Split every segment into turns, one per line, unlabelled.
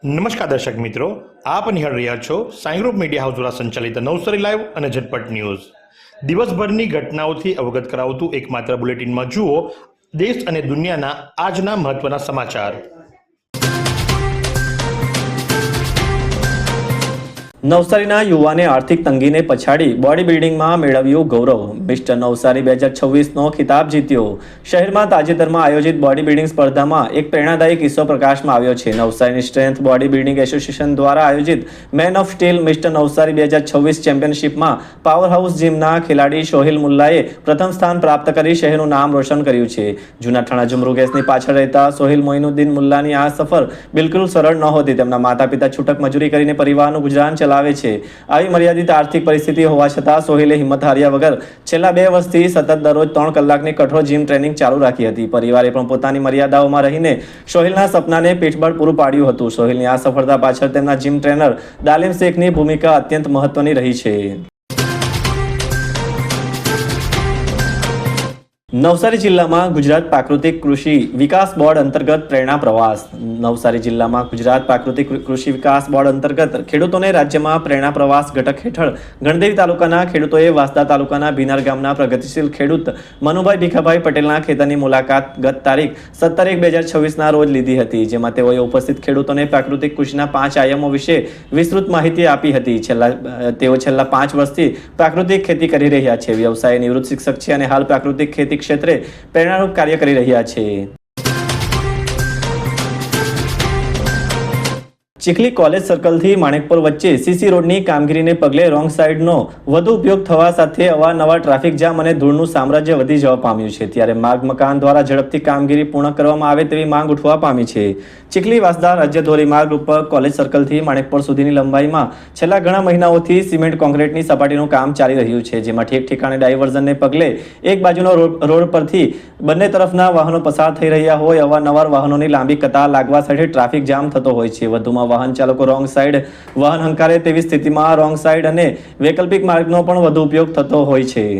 નમસ્કાર દર્શક મિત્રો, આપ નિહાળ રહ્યા છો સાઈ ગ્રુપ મીડિયા હાઉસ દ્વારા સંચાલિત નવસારી લાઈવ અને ઝટપટ ન્યૂઝ. દિવસભરની ઘટનાઓથી અવગત કરાવતું એકમાત્ર બુલેટિનમાં જુઓ દેશ અને દુનિયાના આજના મહત્વના સમાચાર.
નવસારીના યુવાને આર્થિક તંગીને પછાડી બોડી બિલ્ડિંગમાં મેળવ્યું ગૌરવ. મિસ્ટર નવસારી 2026નો ખિતાબ જીત્યો. શહેરમાં તાજેતરમાં આયોજિત બોડી બિલ્ડિંગ સ્પર્ધામાં એક પ્રેરણાદાયી કિસ્સો પ્રકાશમાં આવ્યો છે. નવસારીની સ્ટ્રેન્થ બોડી બિલ્ડિંગ એસોસિએશન દ્વારા આયોજિત man of steel mister Navsari 2026 ચેમ્પિયનશિપમાં પાવર હાઉસ જીમના ખેલાડી સોહિલ મુલ્લાએ પ્રથમ સ્થાન પ્રાપ્ત કરી શહેરનું નામ રોશન કર્યું છે. જૂના ઠાણા જમરૂ ગેસની પાછળ રહેતા સોહિલ મોઇનુદ્દીન મુલ્લાની આ સફર બિલકુલ સરળ નહોતી. તેમના માતા પિતા છૂટક મજૂરી કરીને પરિવારનું ગુજરાન ચલાવે છે. આવી મર્યાદિત આર્થિક પરિસ્થિતિ હોવા છતાં સોહિલે હિંમત હાર્યા વગર છેલ્લા 2 વર્ષથી સતત દરરોજ 3 કલાકની કઠોર જીમ ટ્રેનિંગ ચાલુ રાખી હતી. પરિવારે પણ પોતાની મર્યાદાઓમાં રહીને સોહિલના સપનાને પીઠબળ પૂરું પાડ્યું હતું. સોહિલની આ સફળતા પાછળ તેમના જીમ ટ્રેનર દાલિમ શેખની ભૂમિકા અત્યંત મહત્વની રહી છે. નવસારી જિલ્લામાં ગુજરાત પ્રાકૃતિક કૃષિ વિકાસ બોર્ડ અંતર્ગત પ્રેરણા પ્રવાસ. નવસારી જિલ્લામાં ગુજરાત પ્રાકૃતિક કૃષિ વિકાસ બોર્ડ અંતર્ગત ખેડૂતોને રાજ્યમાં પ્રેરણા પ્રવાસ ઘટક હેઠળ ગણદેવી તાલુકાના ખેડૂતોએ વાંસદા તાલુકાના ભીનાર ગામના પ્રગતિશીલ ખેડૂત મનુભાઈ ભીખાભાઈ પટેલના ખેતરની મુલાકાત ગત તારીખ 17/1/2026ના રોજ લીધી હતી. જેમાં તેઓએ ઉપસ્થિત ખેડૂતોને પ્રાકૃતિક કૃષિના 5 આયામો વિશે વિસ્તૃત માહિતી આપી હતી. તેઓ છેલ્લા 5 વર્ષથી પ્રાકૃતિક ખેતી કરી રહ્યા છે. વ્યવસાય નિવૃત્ત શિક્ષક છે અને હાલ પ્રાકૃતિક ખેતી ક્ષેત્રે પ્રેરણારૂપ કાર્ય કરી રહ્યા છે. ચીખલી કોલેજ સર્કલથી માણેકપુર વચ્ચે સીસી રોડની કામગીરીને પગલે રોંગ સાઈડનો વધુ ઉપયોગ થવા સાથે અવારનવાર ટ્રાફિક જામ અને ધૂળનું સામ્રાજ્ય વધી જવા પામ્યું છે. ત્યારે માર્ગ મકાન દ્વારા ઝડપથી કામગીરી પૂર્ણ કરવામાં આવે તેવી માંગ ઉઠવા પામી છે. ચીખલી વાંસદા રાજ્ય ધોરી માર્ગ ઉપર કોલેજ સર્કલથી માણેકપુર સુધીની લંબાઈમાં છેલ્લા ઘણા મહિનાઓથી સિમેન્ટ કોન્ક્રીટની સપાટીનું કામ ચાલી રહ્યું છે. જેમાં ઠેક ઠેકાણે ડાયવર્ઝનને પગલે એક બાજુનો રોડ પરથી બંને તરફના વાહનો પસાર થઈ રહ્યા હોય અવારનવાર વાહનોની લાંબી કતાર લાગવા સાથે ટ્રાફિક જામ થતો હોય છે. વધુમાં વાહન ચાલકો રોંગ સાઈડ વાહન હંકારે તેવી સ્થિતિમાં રોંગ સાઈડ અને વૈકલ્પિક માર્ગનો પણ વધુ ઉપયોગ થતો હોય છે.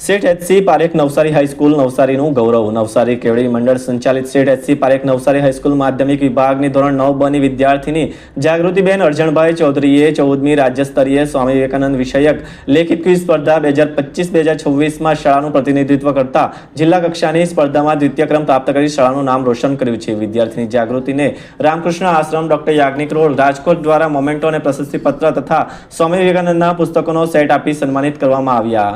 સેઠ એચસી પારેખ નવસારી હાઈસ્કૂલ નવસારીનું ગૌરવ. નવસારી કેળવણી મંડળ સંચાલિત સેઠ એચસી પારેખ નવસારી હાઈસ્કૂલ માધ્યમિક વિભાગની ધોરણ 9 બની વિદ્યાર્થીની જાગૃતિબેન અરજણભાઈ ચૌધરીએ 14મી રાજ્ય સ્તરીય સ્વામી વિવેકાનંદ વિષયક લેખિત ક્વિઝ સ્પર્ધા 2025-2026માં શાળાનું પ્રતિનિધિત્વ કરતા જિલ્લા કક્ષાની સ્પર્ધામાં દ્વિતીય ક્રમ પ્રાપ્ત કરી શાળાનું નામ રોશન કર્યું છે. વિદ્યાર્થીની જાગૃતિને રામકૃષ્ણ આશ્રમ ડોક્ટર યાજ્ઞિક રોડ રાજકોટ દ્વારા મોમેન્ટો અને પ્રશસ્તિપત્ર તથા સ્વામી વિવેકાનંદના પુસ્તકોનો સેટ આપી સન્માનિત કરવામાં આવ્યા.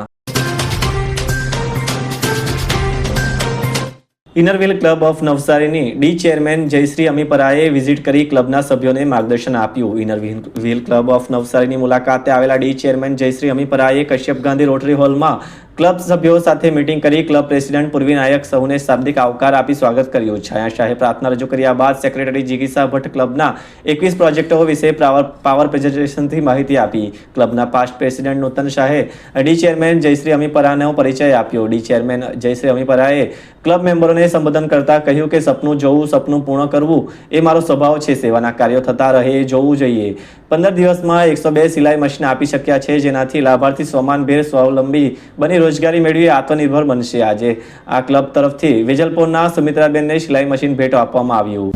ઇનર વ્હીલ ક્લબ ઓફ નવસારીની ડી ચેરમેન જયશ્રી અમીપરાએ વિઝિટ કરી ક્લબના સભ્યોને માર્ગદર્શન આપ્યું. ઇનર વ્હીલ ક્લબ ઓફ નવસારીની મુલાકાતે આવેલા ડી ચેરમેન જયશ્રી અમીપરાએ કશ્યપ ગાંધી રોટરી હોલમાં ક્લબ સભ્યો સાથે મીટિંગ કરી ક્લબ પ્રેસિડેન્ટ પૂર્વી નાયક સૌને શાબ્દિક આવકાર આપી સ્વાગત કર્યું. છાયા શાહે પ્રાર્થના રજૂ કર્યા બાદ સેક્રેટરી જિગીસા ભટ્ટ ક્લબના 21 પ્રોજેક્ટો વિશે પાવર પ્રેઝન્ટેશનથી માહિતી આપી. ક્લબના પાસ્ટ પ્રેસિડેન્ટ નૂતન શાહે ડી ચેરમેન જયશ્રી અમીપરાનો પરિચય આપ્યો. ડી ચેરમેન જયશ્રી અમીપરાએ ક્લબ મેમ્બરોને સંબોધન કરતા કહ્યું કે સપનું જોવું, સપનું પૂર્ણ કરવું એ મારો સ્વભાવ છે. સેવાના કાર્યો થતા રહે એ જોવું જોઈએ. 15 દિવસમાં 102 સિલાઈ મશીન આપી શક્યા છે, જેનાથી લાભાર્થી સ્વમાનભેર સ્વાવલંબી બની રોજગારી મેળવી આત્મનિર્ભર બનશે. આજે આ ક્લબ તરફથી વેજલપુરના સુમિત્રાબેનને સિલાઈ મશીન ભેટ આપવામાં આવ્યું.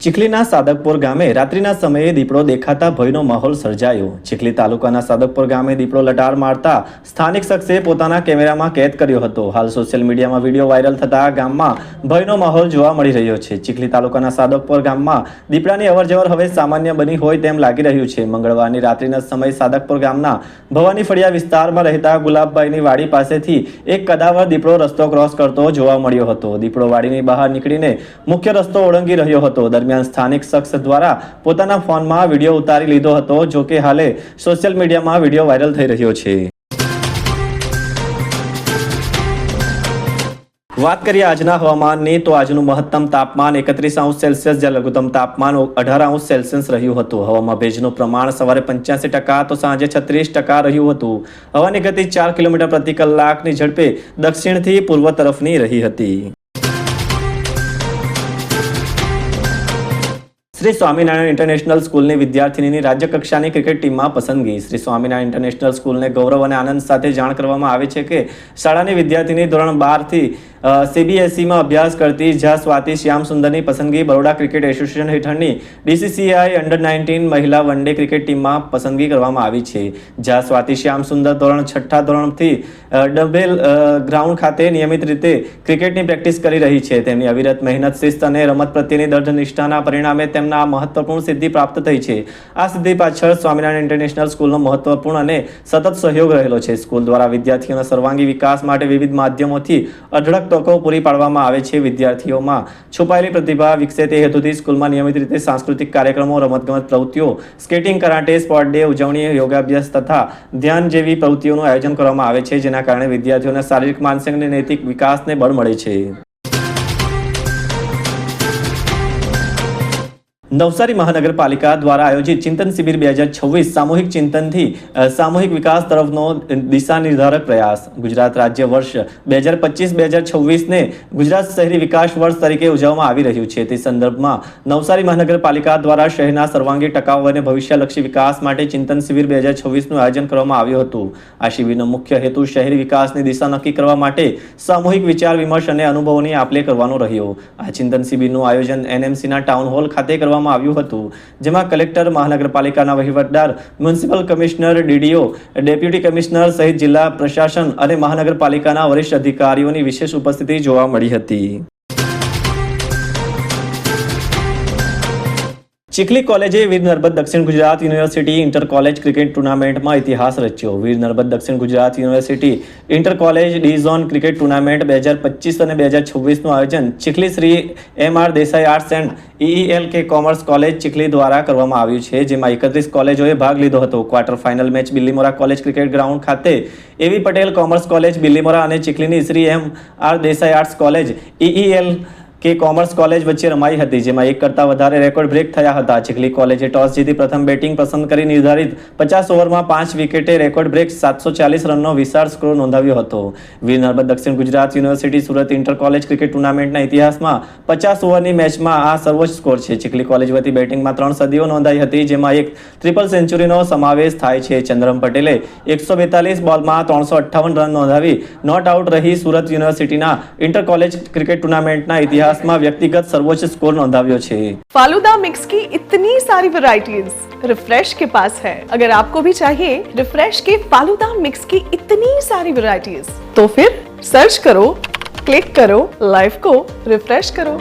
ચીખલીના સાદકપુર ગામે રાત્રિના સમયે દીપડો દેખાતા ભયનો માહોલ સર્જાયો. ચીખલી તાલુકાના સાદકપુર ગામે દીપડો લટાર મારતા સ્થાનિક શખ્સે પોતાના કેમેરામાં કેદ કર્યો હતો. હાલ સોશિયલ મીડિયામાં વિડીયો વાયરલ થતા ગામમાં ભયનો માહોલ જોવા મળી રહ્યો છે. ચીખલી તાલુકાના સાદકપુર ગામમાં દીપડાની અવરજવર હવે સામાન્ય બની હોય તેમ લાગી રહ્યું છે. મંગળવારની રાત્રિના સમયે સાદકપુર ગામના ભવાની ફળિયા વિસ્તારમાં રહેતા ગુલાબભાઈની વાડી પાસેથી એક કદાવર દીપડો રસ્તો ક્રોસ કરતો જોવા મળ્યો હતો. દીપડો વાડીની બહાર નીકળીને મુખ્ય રસ્તો ઓળંગી રહ્યો હતો. દરમિયાન સ્થાનિક શખ્સ દ્વારા પોતાના ફોનમાં વિડીયો ઉતારી લીધો હતો. જો કે હાલે સોશિયલ મીડિયામાં વિડીયો વાયરલ થઈ રહ્યો છે. વાત કરીએ આજના હવામાનની તો આજનું મહત્તમ તાપમાન 31°C જ્યારે લઘુત્તમ તાપમાન 18°C રહ્યું હતું. હવામાં ભેજનું પ્રમાણ સવારે 85% તો સાંજે 36% રહ્યું હતું. હવાની ગતિ 4 કિલોમીટર પ્રતિ કલાકની ઝડપે દક્ષિણથી પૂર્વ તરફની રહી હતી. શ્રી સ્વામિનારાયણ ઇન્ટરનેશનલ સ્કૂલની વિદ્યાર્થીનીની રાજ્ય કક્ષાની ક્રિકેટ ટીમમાં પસંદગી. શ્રી સ્વામિનારાયણ ઇન્ટરનેશનલ સ્કૂલને ગૌરવ અને આનંદ સાથે જાણ કરવામાં આવે છે કે શાળાની વિદ્યાર્થીની ધોરણ 12 થી CBSEમાં અભ્યાસ કરતી જ્યાં સ્વાતિ શ્યામ સુંદરની પસંદગી બરોડા ક્રિકેટ એસોસિએશન હેઠળની DCCI અંડર-19 મહિલા વન ડે ક્રિકેટ ટીમમાં પસંદગી કરવામાં આવી છે. જ્યાં સ્વાતિ શ્યામ સુંદર ધોરણ 6 ધોરણથી ડબેલ ગ્રાઉન્ડ ખાતે નિયમિત રીતે ક્રિકેટની પ્રેક્ટિસ કરી રહી છે. તેમની અવિરત મહેનત, શિસ્ત અને રમત પ્રત્યેની દૃઢ નિષ્ઠાના પરિણામે તેમના મહત્વપૂર્ણ સિદ્ધિ પ્રાપ્ત થઈ છે. આ સિદ્ધિ પાછળ સ્વામિનારાયણ ઇન્ટરનેશનલ સ્કૂલનો મહત્વપૂર્ણ અને સતત સહયોગ રહેલો છે. સ્કૂલ દ્વારા વિદ્યાર્થીઓના સર્વાંગી વિકાસ માટે વિવિધ માધ્યમોથી અઢળક તકો પૂરી પાડવામાં આવે છે. વિદ્યાર્થીઓમાં છુપાયેલી પ્રતિભા વિકસે તે હેતુથી સ્કૂલમાં નિયમિત રીતે સાંસ્કૃતિક કાર્યક્રમો, રમતગમત પ્રવૃત્તિઓ, સ્કેટિંગ, કરાટે, સ્પોર્ટ ડે ઉજવણી, યોગાભ્યાસ તથા ધ્યાન જેવી પ્રવૃત્તિઓનું આયોજન કરવામાં આવે છે. જેના કારણે વિદ્યાર્થીઓના શારીરિક, માનસિક અને નૈતિક વિકાસને બળ મળે છે. નવસારી મહાનગરપાલિકા દ્વારા આયોજિત ચિંતન શિબિર 2026 સામૂહિક ચિંતનથી સામૂહિક વિકાસ તરફનો દિશા નિર્ધારક પ્રયાસ. ગુજરાત રાજ્ય વર્ષ 2025-2026ને ગુજરાત શહેરી વિકાસ વર્ષ તરીકે ઉજવવામાં આવી રહ્યું છે. તે સંદર્ભમાં નવસારી મહાનગરપાલિકા દ્વારા શહેરના સર્વાંગી ટકાઉ અને ભવિષ્યલક્ષી વિકાસ માટે ચિંતન શિબિર 2026નું આયોજન કરવામાં આવ્યું હતું. આ શિબિરનો મુખ્ય હેતુ શહેરી વિકાસની દિશા નક્કી કરવા માટે સામૂહિક વિચાર વિમર્શ અને અનુભવોની આપ-લે કરવાનો રહ્યો. આ ચિંતન શિબિરનું આયોજન NMCના ટાઉન હોલ ખાતે કરવામાં આવ્યું હતું. જેમાં કલેક્ટર, મહાનગરપાલિકાના વહીવટદાર, municipal commissioner, DDO, deputy commissioner સહિત જિલ્લા પ્રશાસન અને મહાનગરપાલિકાના વરિષ્ઠ અધિકારીઓની વિશેષ ઉપસ્થિતિ જોવા મળી હતી. ચીખલી કોલેજે વીર Narmad Dakshin Gujarat university inter college cricket ટુર્નામેન્ટમાં ઇતિહાસ રચ્યો. વીર Narmad Dakshin Gujarat university inter college D zone cricket tournament 2025 અને 2026નું આયોજન Chikhli Shri MR Desai arts and EELK commerce college Chikhli દ્વારા કરવામાં આવ્યું છે. જેમાં 31 કોલેજોએ ભાગ લીધો હતો. Quarter final match Bilimora college cricket ground ખાતે AV Patel commerce college Bilimora અને ચીખલીની Shri MR Desai arts college EELK commerce college વચ્ચે રમાઈ હતી. જેમાં એક કરતાં વધારે રેકોર્ડ બ્રેક થયા હતા. ચીખલી કોલેજે ટોસ જીતી પ્રથમ બેટિંગ પસંદ કરી નિર્ધારિત 50 ઓવરમાં 5 વિકેટે રેકોર્ડ બ્રેક 740 રનનો વિશાળ સ્કોર નોંધાવ્યો હતો. Veer Narmad Dakshin Gujarat university Surat inter college cricket ટુર્નામેન્ટના ઇતિહાસમાં 50 ઓવરની મેચમાં આ સર્વોચ્ચ સ્કોર છે. ચીખલી કોલેજ વતી બેટિંગમાં 3 સદીઓ નોંધાઈ હતી. જેમાં એક ટ્રિપલ સેન્ચુરીનો સમાવેશ થાય છે. ચંદ્રમ પટેલે 142 બોલમાં 358 રન નોંધાવી નોટ આઉટ રહી. સુરત યુનિવર્સિટીના ઇન્ટર કોલેજ ક્રિકેટ ટુર્નામેન્ટના ઇતિહાસ में व्यक्तिगत सर्वोच्च स्कोर नोंधाव्यो छे.
फालूदा मिक्स की इतनी सारी वैरायटीज रिफ्रेश के पास है. अगर आपको भी चाहिए रिफ्रेश के फालूदा मिक्स की इतनी सारी वैरायटीज तो फिर सर्च करो, क्लिक करो, लाइफ को रिफ्रेश करो.